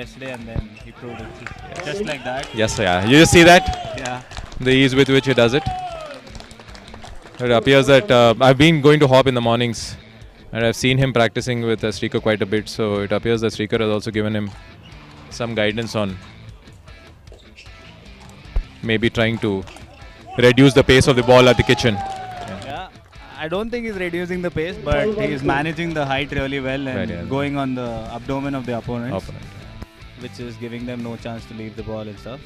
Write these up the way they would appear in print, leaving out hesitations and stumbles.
yesterday, and then he proved it just like that. Yes, yeah. You just see that? Yeah. The ease with which he does it. It appears that I've been going to Hop in the mornings, and I've seen him practicing with Srikar quite a bit. So it appears that Srikar has also given him some guidance on maybe trying to reduce the pace of the ball at the kitchen. Yeah. I don't think he's reducing the pace, but he is managing the height really well and Right, yeah. going on the abdomen of the opponents, Opponent. which is giving them no chance to leave the ball and stuff.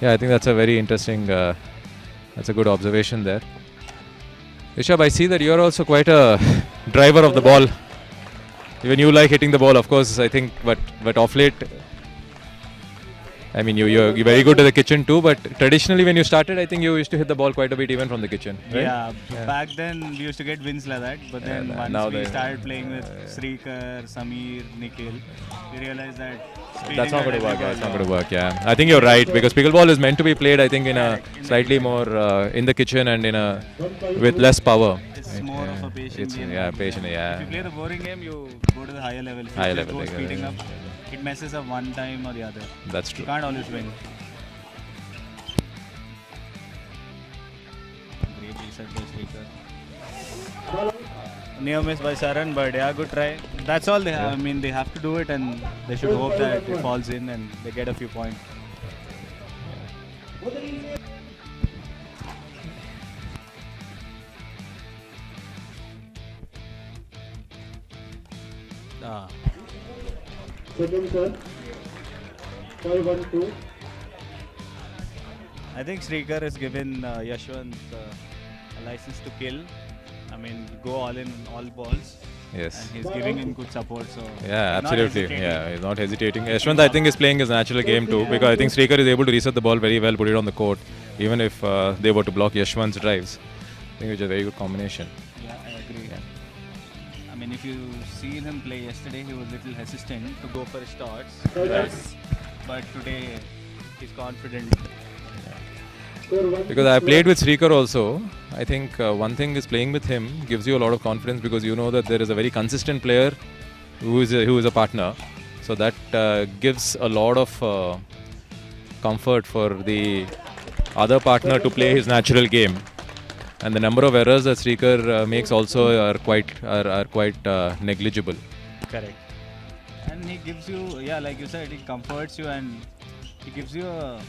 Yeah, I think that's a very interesting, that's a good observation there. Rishabh, I see that you're also quite a driver of the ball. Even you like hitting the ball, of course, I think, but off late, I mean, you're very good to the kitchen too, but traditionally when you started, I think you used to hit the ball quite a bit even from the kitchen, right? Yeah, back then we used to get wins like that, but then Yeah, once now we they- started playing with Srikar, Sameer, Nikhil, we realized that That's not going to work. every That's not ball- going to work. Yeah, I think you're right because pickleball is meant to be played. I think in a slightly more in the kitchen and with less power. It's Right, more yeah. of a patient It's- game. Yeah, patient. If Yeah. you play the boring game, you go to the higher level. If you Higher just level, go like, speeding up, it messes up one time or the other. That's You true. can't always win. Great reset by Srikar. Near miss by Saran, but yeah, good try. That's all they have. I mean, they have to do it, and they should hope that it falls in and they get a few points. Ah. Second serve. 5-1-2. I think Srikar has given Yashwant a license to kill. I mean, go all in all balls. Yes. And he's giving him good support. So Yeah, he's not absolutely. hesitating. Yeah, he's not hesitating. Yashwant, I think, is playing his natural game too because I think Srikar is able to reset the ball very well, put it on the court, even if they were to block Yashwant's drives. I think it's a very good combination. Yeah, I agree. I mean, if you see him play yesterday, he was a little hesitant to go for his shots. But today, he's confident. Score 1. Because I played with Srikar also. I think one thing is playing with him gives you a lot of confidence because you know that there is a very consistent player who is a partner. So that gives a lot of comfort for the other partner to play his natural game. And the number of errors that Srikar makes also are quite negligible. Correct. And he gives you, yeah, like you said, he comforts you and he gives you a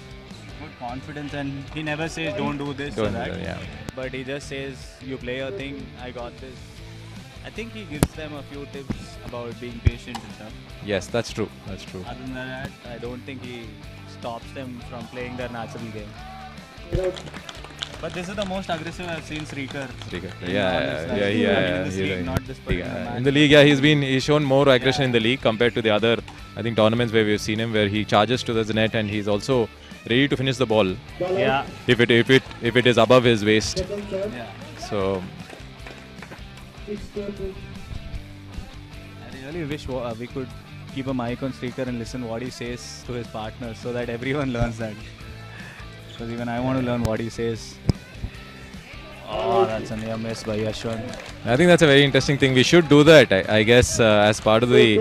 good confidence. And he never says, don't do this or Don't- that. yeah. But he just says, you play your thing, I got this. I think he gives them a few tips about being patient and stuff. Yes, that's true. That's true. Other than that, I don't think he stops them from playing their natural game. But this is the most aggressive I've seen Srikar. Srikar. in Yeah, all his yeah, life. yeah, I mean, yeah. in this He's league, right. not this particular match. In the league, yeah, he's shown more aggression in the league compared to the other, I think, tournaments where we've seen him, where he charges to the net and he's also ready to finish the ball Yeah, if it is above his waist. Second serve. yeah. So 6-2. I really wish we could keep a mic on Srikar and listen what he says to his partners so that everyone learns that. Because even I want to learn what he says. Oh, that's a near miss by Yashwant. I think that's a very interesting thing. We should do that. I guess as part of the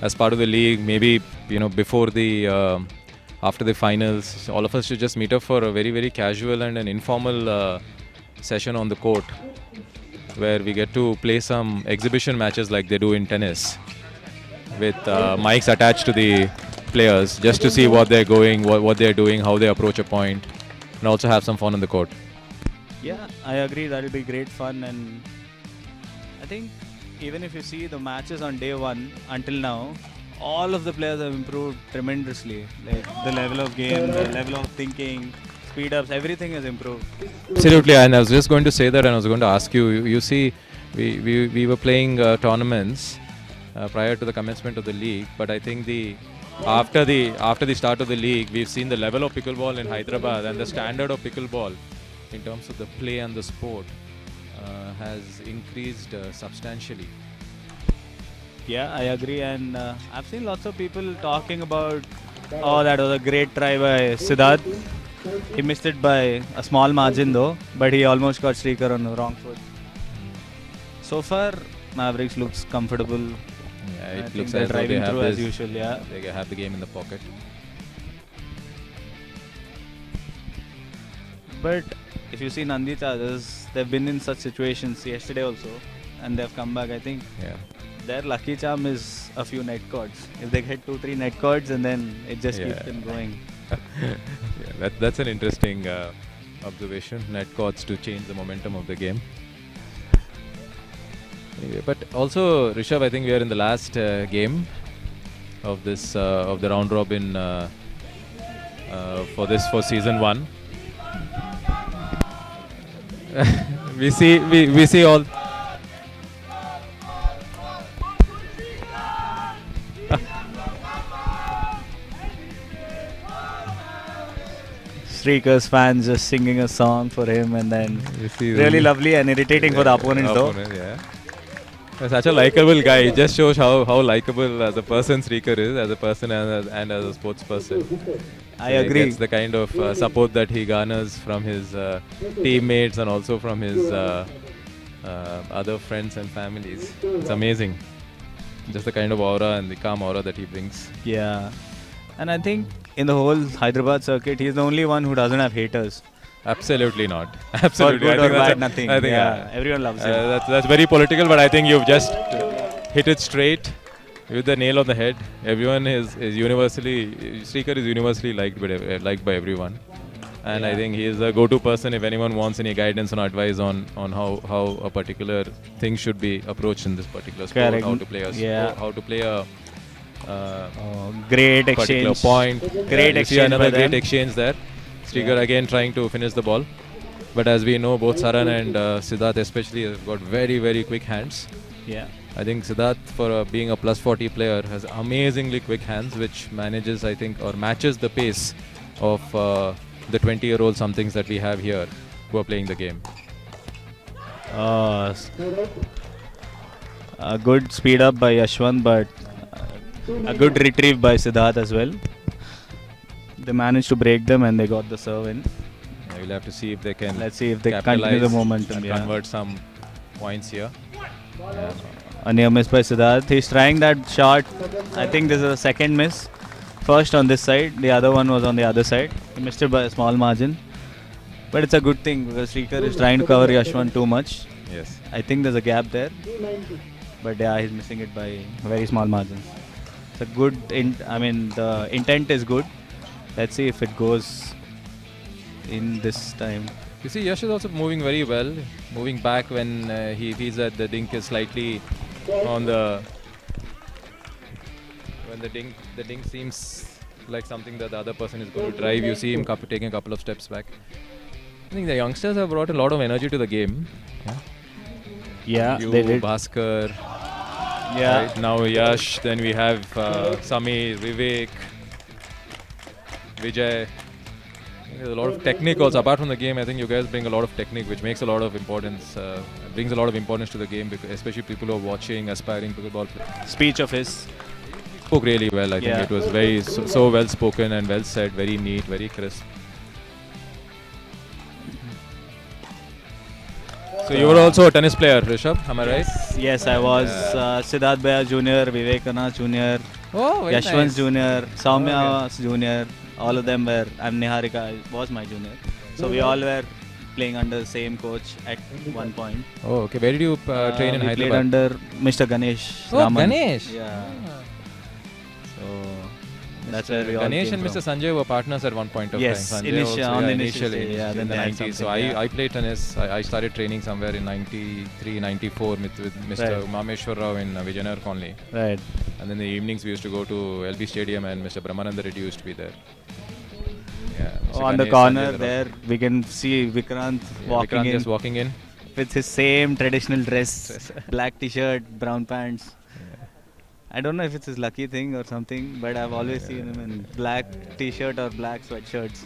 2-6-1. league, maybe before the after the finals, all of us should just meet up for a very, very casual and an informal session on the court, where we get to play some exhibition matches like they do in tennis, with mics attached to the players, just to see what they're what they're doing, how they approach a point, and also have some fun on the court. Yeah, I agree. That'll be great fun. And I think even if you see the matches on day one until now, all of the players have improved tremendously. Like the level of game, the level of thinking, speed ups, everything has improved. Absolutely, and I was just going to say that, and I was going to ask you. You see, we were playing tournaments prior to the commencement of the league, but I think after the start of the league, we've seen the level of pickleball in Hyderabad and the standard of pickleball in terms of the play and the sport has increased substantially. Yeah, I agree. And I've seen lots of people talking about, oh, that was a great try by Siddharth. He missed it by a small margin though, but he almost got Srikar on the wrong foot. So far, Mavericks looks comfortable. Yeah, I it think looks they're as though they driving have through as this. usual. Yeah. They have the game in the pocket. But if you see Nandita, they've been in such situations yesterday also, and they've come back. I think Yeah. their lucky charm is a few net chords. If they get 2-3 net chords, and then it just keeps Yeah. them going. Yeah, that's an interesting observation. Net chords to change the momentum of the game. Anyway, but also, Rishabh, I think we are in the last game of this of the round robin for season 1. we see all. Shrikers fans just singing a song for him, and then We see really lovely and irritating for the opponents though. Yeah. He's such a likable guy. It just shows how likable as a person Srikar is, as a person and as a sports person. I He agree. gets the kind of support that he garners from his teammates and also from his other friends and families. It's amazing. Just the kind of aura and the calm aura that he brings. Yeah, and I think in the whole Hyderabad circuit, he's the only one who doesn't have haters. Absolutely not. For Absolutely. good I or think that's bad, nothing. I think Yeah, everyone loves him. that's very political, but I think you've just hit it straight with the nail on the head. Everyone is universally, Srikar is universally liked by everyone. And I Yeah. think he is a go-to person if anyone wants any guidance or advice on how a particular thing should be approached in this particular sport, Correct. how to play a Yeah. sport, how to play a Great particular exchange. point. Great You see exchange another by great them. exchange there. Srikar Yeah. again trying to finish the ball. But as we know, both Saran and Siddharth especially have got very, very quick hands. Yeah. I think Siddharth, for being a plus 40 player, has amazingly quick hands, which manages, I think, or matches the pace of the 20-year-old somethings that we have here who are playing the game. A good speed up by Yashwant, but a good retrieve by Siddharth as well. They managed to break them and they got the serve in. Yeah, we'll have to see if they can Let's see if they capitalize continue the momentum. and Yeah. convert some points here. A near miss by Siddharth. He's trying that shot. I think this is a second miss. First on this side, the other one was on the other side. He missed it by a small margin. But it's a good thing because Srikar is trying to cover Yashwant too much. Yes. I think there's a gap there. But yeah, he's missing it by very small margins. It's a good, the intent is good. Let's see if it goes in this time. You see, Yash is also moving very well, moving back when he feels that the dink is slightly on the. When the dink seems like something that the other person is going to drive, you see him taking a couple of steps back. I think the youngsters have brought a lot of energy to the game. Yeah, You, they did. Bhaskar, Yeah. right now Yash, then we have Samir, Vivek, Vijay. There's a lot of technique also. Apart from the game, I think you guys bring a lot of technique, which makes a lot of importance, brings a lot of importance to the game, because especially people who are watching, aspiring pickleball players. Speech of his. Spoke really well. I think Yeah. it was very so well spoken and well said, very neat, very crisp. So you were also a tennis player, Rishabh, am I right? Yes, I was. Siddharth Bhaiya Jr., Vivekana Jr., Oh, very Yashwant nice. Jr., Soumya Jr., all of them were, and Niharika was my junior. So we all were playing under the same coach at one point. Oh, okay. Where did you train in we played Hyderabad? under Mr. Ganesh Oh, Raman. Ganesh. Yeah. Ah. So that's where we all Ganesh came and Mr. from. Sanjay were partners at one point of Yes, time. Sanjay initial- also, on the yeah, initial stage, yeah, in then the they had 90s. So something, yeah. I played tennis. I started training somewhere in 93, 94 with Mr. Right. Mameshwar Rao in Vijayanagar Colony. Right. And then the evenings we used to go to LB Stadium and Mr. Brahmananda Reddy used to be there. Yeah. Mr. On the Ganesh, corner Sanjay, there, we can see Vikrant yeah, walking Vikrant in just walking in. with his same traditional dress, black t-shirt, brown pants. I don't know if it's his lucky thing or something, but I've always seen him in black t-shirt or black sweatshirts.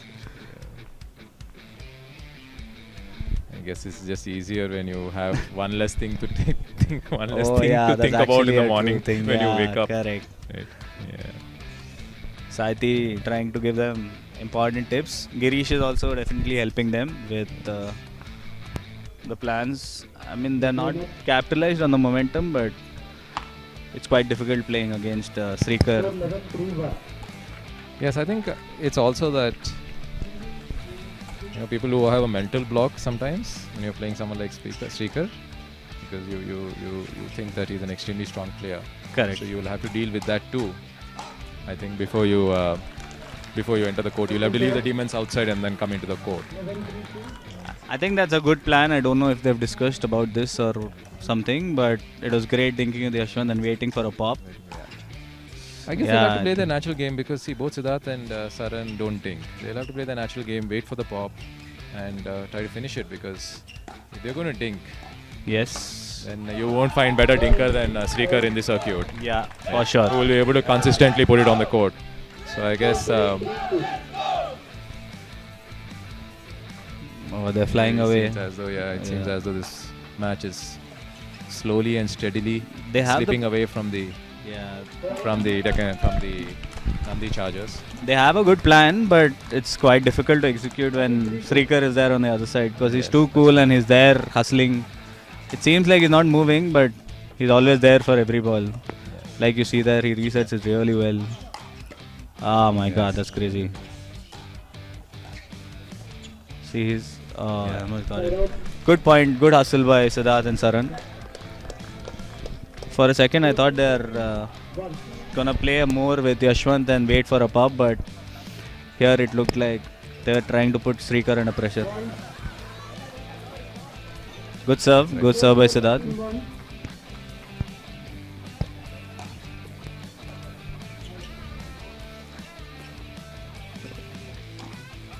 I guess it's just easier when you have one less thing to think Oh, yeah, to that's think about in actually the a morning true thing. when Yeah, you wake up. Correct. Right. Yeah. Saiti trying to give them important tips. Girish is also definitely helping them with the plans. I mean, they're not capitalized on the momentum, but it's quite difficult playing against Srikar. 11 3-1. Yes, I think it's also that people who have a mental block sometimes when you're playing someone like Srikar, because you think that he's an extremely strong player. Correct. So you will have to deal with that too. I think before you enter the court, you'll have to leave the demons outside and then come into the court. I think that's a good plan. I don't know if they've discussed about this or something, but it was great thinking of the Ashwant and waiting for a pop. I guess they'll have to play their natural game because see, both Siddharth and Saran don't dink. They'll have to play their natural game, wait for the pop, and try to finish it, because if they're going to dink, Yes. then you won't find better dinker than Srikar in the circuit. Yeah, for sure. Who will be able to consistently put it on the court. So I guess Oh, they're flying it away. seems as though seems as though this match is slowly and steadily They have slipping away from the Nandi Chargers. They have a good plan, but it's quite difficult to execute when Srikar is there on the other side, because he's too cool and he's there hustling. It seems like he's not moving, but he's always there for every ball. Like you see there, he resets it really well. Oh my god, that's crazy. See, he's. Oh, I almost got it. Good point, good hustle by Siddharth and Saran. For a second, I thought they're gonna play more with Yashwant and wait for a pop, but here it looked like they're trying to put Srikar under pressure. Good serve by Siddharth.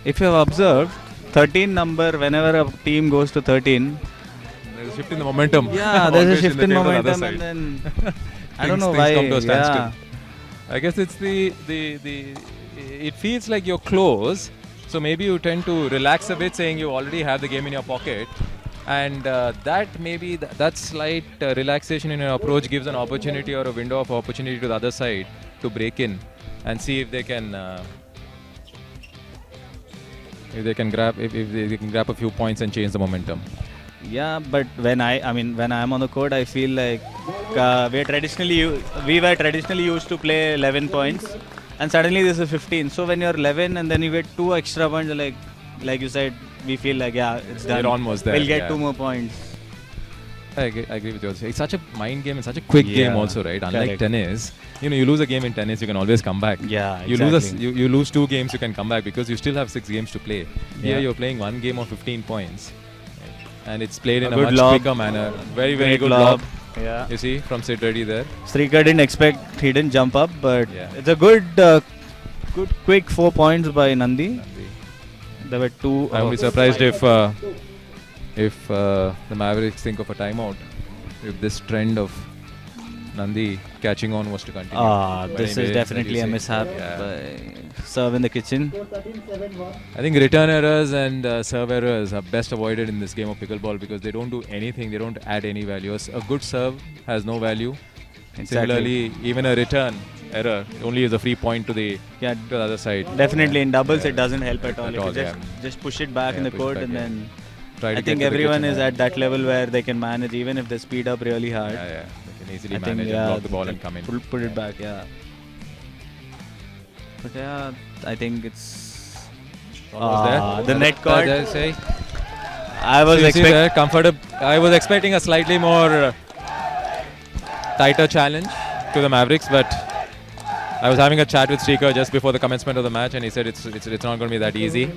If you have observed, 13 number, whenever a team goes to 13, There's a shift in the momentum. yeah, there's a Always shift in the other momentum, side. and then I don't know Things why. come to a standstill. Yeah. I guess it's the it feels like you're close, so maybe you tend to relax a bit, saying you already have the game in your pocket, and that maybe that slight relaxation in your approach gives an opportunity or a window of opportunity to the other side to break in and see if they can grab a few points and change the momentum. Yeah, but when I'm on the court, I feel like we were traditionally used to play 11 points, and suddenly this is 15. So when you're 11 and then you get 2 extra points, like you said, we feel like it's done. We're almost there. We'll get yeah. 2 more points. I agree with you. It's such a mind game and such a quick game Yeah, also, right? Unlike correct. tennis, you lose a game in tennis, you can always come back. Yeah, You lose 2 games, you can come back because you still have 6 games to play. Here Yeah. you're playing 1 game of 15 points, and it's played in A a good much lob. quicker manner. Very Great good lob. lob. Yeah. You see from Sid Reddy there. Srikar didn't expect, he didn't jump up, but Yeah. it's a good quick 4 points by Nandi. There were 2. I would be surprised if the Mavericks think of a timeout if this trend of Nandi catching on was to continue. But This is anyway, definitely like a you mishap. say, yeah. By serve in the kitchen. 13-7-1. I think return errors and serve errors are best avoided in this game of pickleball because they don't do anything, they don't add any value. A good serve has no value. Similarly, even a return error only is a free point to the other side. Definitely in doubles Yeah. it doesn't help at all. At If all, you yeah. just push it back in Yeah, the push it court back, and yeah. then Try to I get think to the everyone kitchen. is at that level where they can manage, even if they speed up really hard. Yeah. They can easily I think, manage and block the ball and come in. Put it back, yeah. But yeah, I think it's Almost there. the net cord. There, say. I was So you see expecting. there, comfortable. I was expecting a slightly more tighter challenge to the Mavericks, but I was having a chat with Srikar just before the commencement of the match, and he said it's not going to be that easy.